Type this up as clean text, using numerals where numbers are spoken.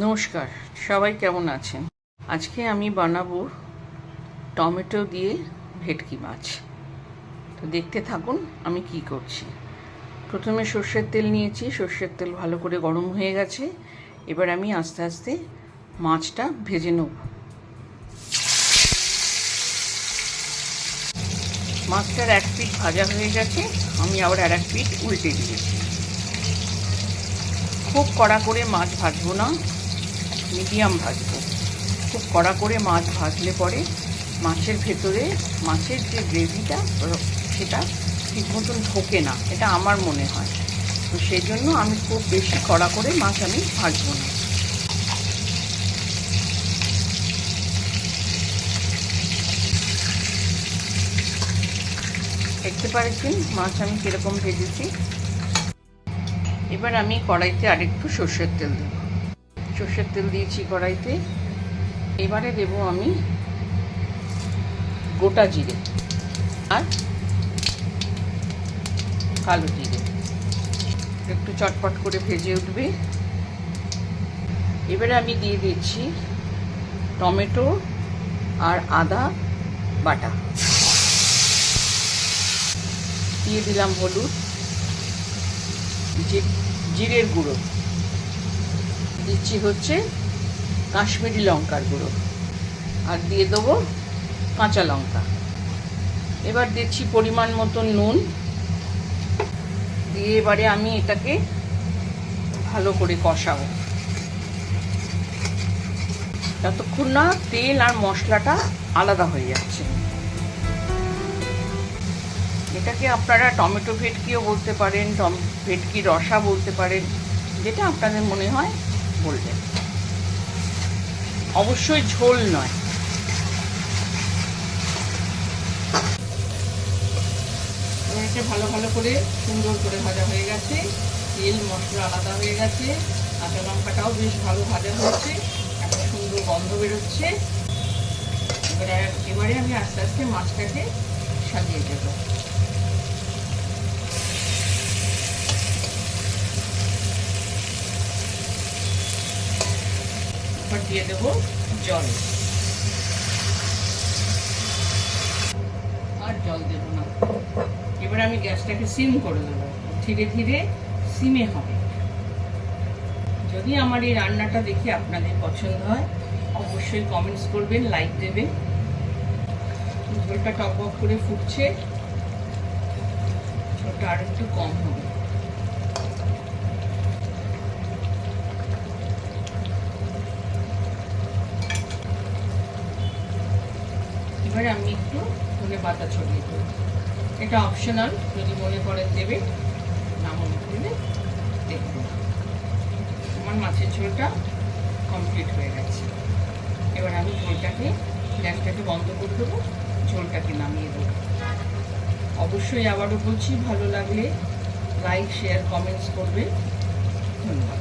নমস্কার, সবাই কেমন আছেন? আজকে আমি বানাবো টমেটো দিয়ে ভেটকি মাছ। তো দেখতে থাকুন আমি কি করছি। প্রথমে সর্ষের তেল নিয়েছি, সর্ষের তেল ভালো করে গরম হয়ে গেছে। এবার আমি আস্তে আস্তে মাছটা ভেজে নেব। মাছটার এক পিঠ ভাজা হয়ে গেছে, আমি আবার আর এক পিঠ উল্টে দিয়েছি। খুব কড়া করে মাছ ভাজবো না, মিডিয়াম ভাজবো। খুব কড়া করে মাছ ভাজলে পরে মাছের ভেতরে মাছের যে গ্রেভিটা সেটা ঠিক মতন ঢোকে না, এটা আমার মনে হয়। তো সেই জন্য আমি খুব বেশি কড়া করে মাছ আমি ভাজবো না। দেখতে পাচ্ছেন মাছ আমি কীরকম ভেজেছি। এবার আমি কড়াইতে আরেকটু সর্ষের তেল দেব। সর্ষের তেল দিয়েছি কড়াইতে। এবারে দেব আমি গোটা জিরে আর কালো জিরে, একটু চটপট করে ভেজে উঠবে। এবারে আমি দিয়ে দিচ্ছি টমেটো আর আদা বাটা, দিয়ে দিলাম হলুদ, জিরের গুঁড়ো দিচ্ছি হচ্ছে কাশ্মীরি লঙ্কার গুঁড়ো, আর দিয়ে দেবো কাঁচা লঙ্কা। এবার দিচ্ছি পরিমাণ মতন নুন দিয়ে এবারে আমি এটাকে ভালো করে কষাবো যতক্ষণ না তেল আর মশলাটা আলাদা হয়ে যাচ্ছে। এটাকে আপনারা টমেটো ভেটকিও বলতে পারেন, ভেটকি রসা বলতে পারেন, যেটা আপনাদের মনে হয় বলবেন। অবশ্যই ঝোল নয়। এটা ভালো ভালো করে সুন্দর করে ভাজা হয়ে গেছে, তেল মশলা আলাদা হয়ে গেছে, কাঁচা লঙ্কাটাও বেশ ভালো ভাজা হয়েছে, একটা সুন্দর গন্ধ বেরোচ্ছে। এবারে আমি আস্তে আস্তে মাছটাকে সাজিয়ে দেব। এবার দিয়ে দেব জল, আর জল দেব না। এবার আমি গ্যাসটাকে সিম করে দেবো, ধীরে ধীরে সিমে হবে। যদি আমার এই রান্নাটা দেখে আপনাদের পছন্দ হয় অবশ্যই কমেন্টস করবেন, লাইক দেবেন। ঝোলটা টক টক করে ফুটছে, ঝোলটা আর একটু কম হবে। এবারে আমি একটু ধনে পাতা ছড়িয়ে দেবো, এটা অপশনাল, যদি মনে করেন দেবে, না মনে করলে দেখুন। আমার মাছের ঝোলটা কমপ্লিট হয়ে গেছে। এবার আমি ঝোলটাকে, গ্যাসটাকে বন্ধ করে দেবো, ঝোলটাকে নামিয়ে দেবো। অবশ্যই আবারও বলছি, ভালো লাগলে লাইক শেয়ার কমেন্টস করবে। ধন্যবাদ।